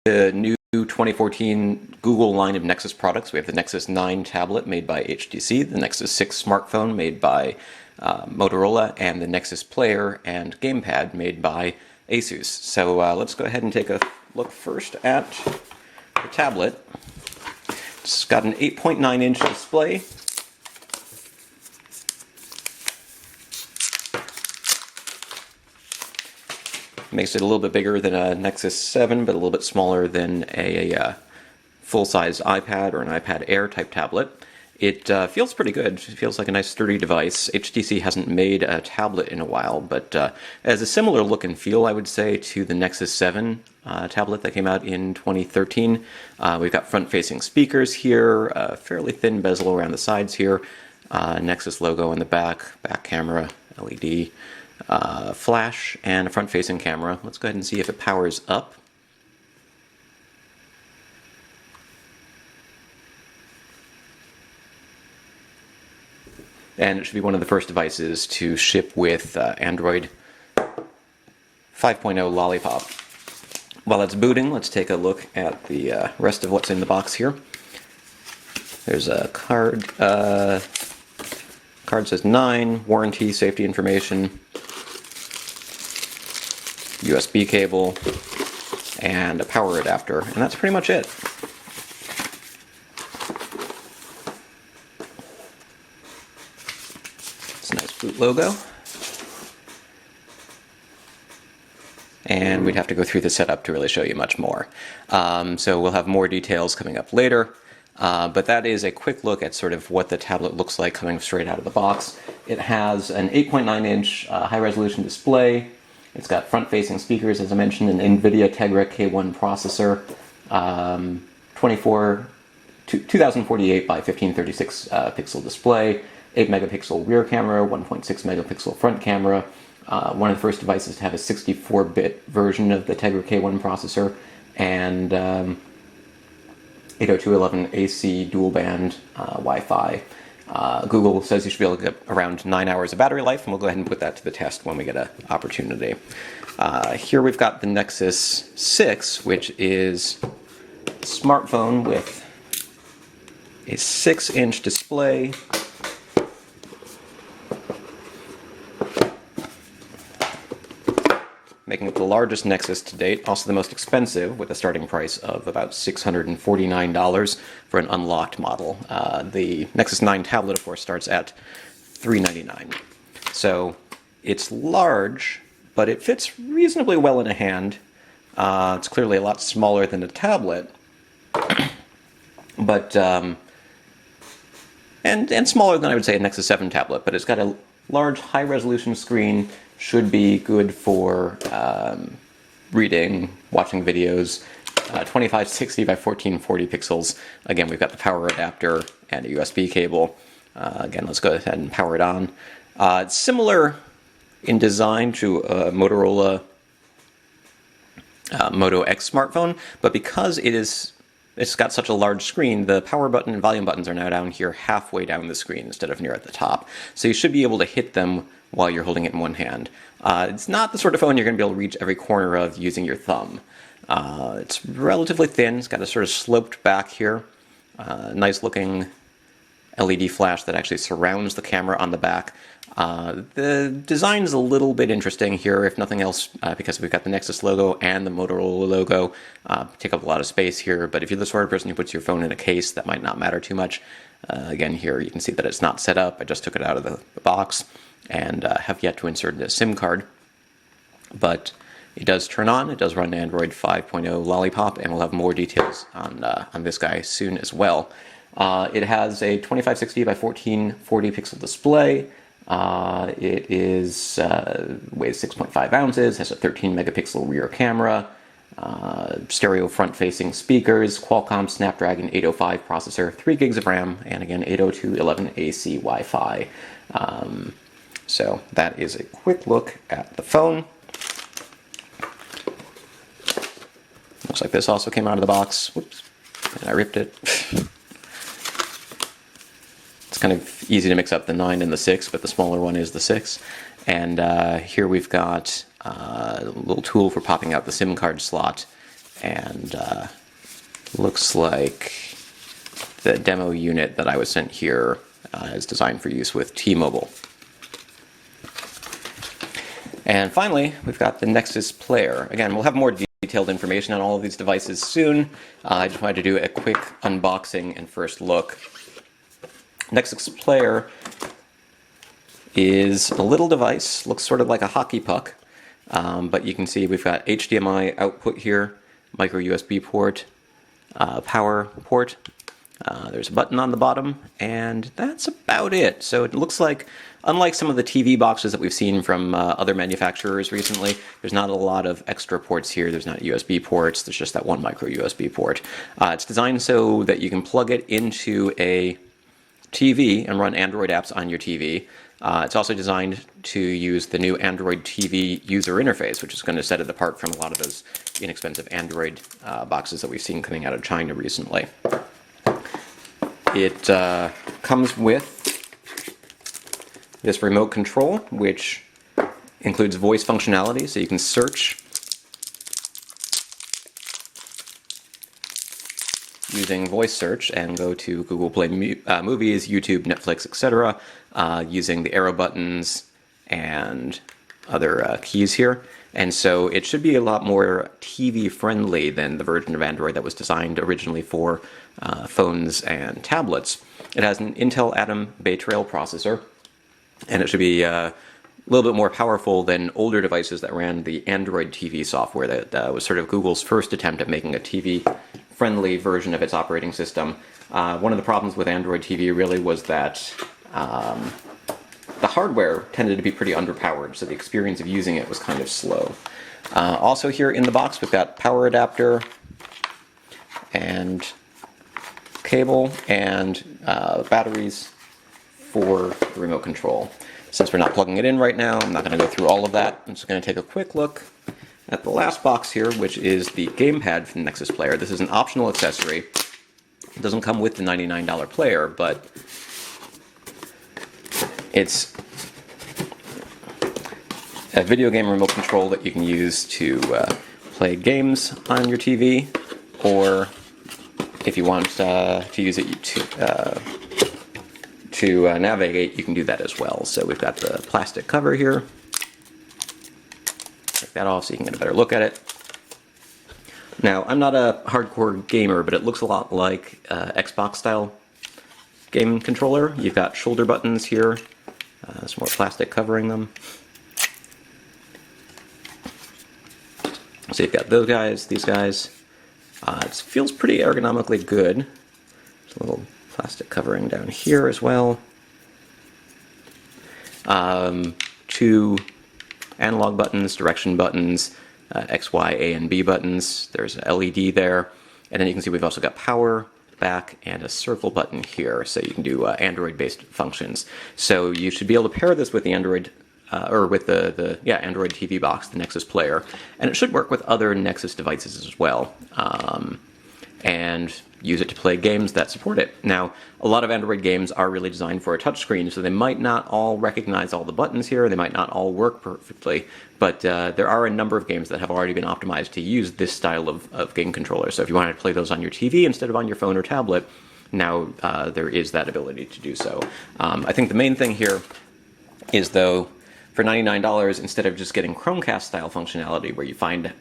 the new 2014 Google line of Nexus products. We have the Nexus 9 tablet made by HTC, the Nexus 6 smartphone made by Motorola, and the Nexus Player and gamepad made by Asus. So let's go ahead and take a look first at the tablet. It's got an 8.9-inch display. Makes it a little bit bigger than a Nexus 7, but a little bit smaller than a full-size iPad or an iPad Air type tablet. It feels pretty good. It feels like a nice sturdy device. HTC hasn't made a tablet in a while, but has a similar look and feel, I would say, to the Nexus 7 tablet that came out in 2013. We've got front-facing speakers here, a fairly thin bezel around the sides here, Nexus logo in the back camera, LED. Flash, and a front-facing camera. Let's go ahead and see if it powers up. And it should be one of the first devices to ship with Android 5.0 Lollipop. While it's booting, let's take a look at the rest of what's in the box here. There's a card. Card says 9, warranty, safety information, USB cable, and a power adapter, and that's pretty much it. It's a nice boot logo. And we'd have to go through the setup to really show you much more. So we'll have more details coming up later. But that is a quick look at sort of what the tablet looks like coming straight out of the box. It has an 8.9-inch high-resolution display. It's got front-facing speakers, as I mentioned, an NVIDIA Tegra K1 processor, 2048 by 1536 pixel display, 8 megapixel rear camera, 1.6 megapixel front camera. One of the first devices to have a 64-bit version of the Tegra K1 processor, and 802.11ac dual-band Wi-Fi. Google says you should be able to get around 9 hours of battery life, and we'll go ahead and put that to the test when we get an opportunity. Here we've got the Nexus 6, which is a smartphone with a 6-inch display, making it the largest Nexus to date, also the most expensive, with a starting price of about $649 for an unlocked model. The Nexus 9 tablet, of course, starts at $399. So it's large, but it fits reasonably well in a hand. It's clearly a lot smaller than a tablet, but and smaller than I would say a Nexus 7 tablet, but it's got a large high-resolution screen, should be good for reading, watching videos, 2560 by 1440 pixels. Again, we've got the power adapter and a USB cable. Again, let's go ahead and power it on. It's similar in design to a Motorola Moto X smartphone, but because it's got such a large screen, the power button and volume buttons are now down here halfway down the screen instead of near at the top. So you should be able to hit them while you're holding it in one hand. It's not the sort of phone you're going to be able to reach every corner of using your thumb. It's relatively thin. It's got a sort of sloped back here. Nice looking LED flash that actually surrounds the camera on the back. The design is a little bit interesting here, if nothing else, because we've got the Nexus logo and the Motorola logo. Take up a lot of space here, but if you're the sort of person who puts your phone in a case, that might not matter too much. Again, here you can see that it's not set up. I just took it out of the box and have yet to insert a SIM card. But it does turn on. It does run Android 5.0 Lollipop, and we'll have more details on this guy soon as well. It has a 2560 by 1440 pixel display. It is weighs 6.5 ounces, has a 13 megapixel rear camera, stereo front-facing speakers, Qualcomm Snapdragon 805 processor, 3 gigs of RAM, and again 802.11ac Wi-Fi. So that is a quick look at the phone. Looks like this also came out of the box. Whoops, and I ripped it. It's kind of easy to mix up the 9 and the 6, but the smaller one is the 6. And here we've got a little tool for popping out the SIM card slot And looks like the demo unit that I was sent here is designed for use with T-Mobile. And finally, we've got the Nexus Player. Again, we'll have more detailed information on all of these devices soon. I just wanted to do a quick unboxing and first look. Nexus Player is a little device, looks sort of like a hockey puck, but you can see we've got HDMI output here, micro USB port, power port. There's a button on the bottom, and that's about it. So it looks like, unlike some of the TV boxes that we've seen from other manufacturers recently, there's not a lot of extra ports here. There's not USB ports. There's just that one micro USB port. It's designed so that you can plug it into a TV and run Android apps on your TV. It's also designed to use the new Android TV user interface, which is going to set it apart from a lot of those inexpensive Android boxes that we've seen coming out of China recently. It comes with this remote control, which includes voice functionality, so you can search using voice search and go to Google Play Movies, YouTube, Netflix, etc., using the arrow buttons and other keys here. And so it should be a lot more TV friendly than the version of Android that was designed originally for phones and tablets. It has an Intel Atom Bay Trail processor, and it should be a little bit more powerful than older devices that ran the Android TV software that was sort of Google's first attempt at making a TV-friendly version of its operating system. One of the problems with Android TV really was that the hardware tended to be pretty underpowered, so the experience of using it was kind of slow. Also here in the box, we've got power adapter and cable and batteries for the remote control. Since we're not plugging it in right now, I'm not going to go through all of that. I'm just going to take a quick look at the last box here, which is the gamepad from the Nexus Player. This is an optional accessory. It doesn't come with the $99 player, but it's a video game remote control that you can use to play games on your TV, or if you want to use it to navigate, you can do that as well. So we've got the plastic cover here. Take that off so you can get a better look at it. Now, I'm not a hardcore gamer, but it looks a lot like Xbox style game controller. You've got shoulder buttons here, some more plastic covering them. So you've got those guys, these guys. It feels pretty ergonomically good. There's a little plastic covering down here as well. 2 analog buttons, direction buttons, X, Y, A, and B buttons. There's an LED there. And then you can see we've also got power, back, and a circle button here, so you can do Android-based functions. So you should be able to pair this with the Android or with the Android TV box, the Nexus Player, and it should work with other Nexus devices as well, and use it to play games that support it. Now, a lot of Android games are really designed for a touchscreen, so they might not all recognize all the buttons here, they might not all work perfectly, but there are a number of games that have already been optimized to use this style of game controller. So if you wanted to play those on your TV instead of on your phone or tablet, now there is that ability to do so. I think the main thing here is, though, for $99, instead of just getting Chromecast style functionality where you find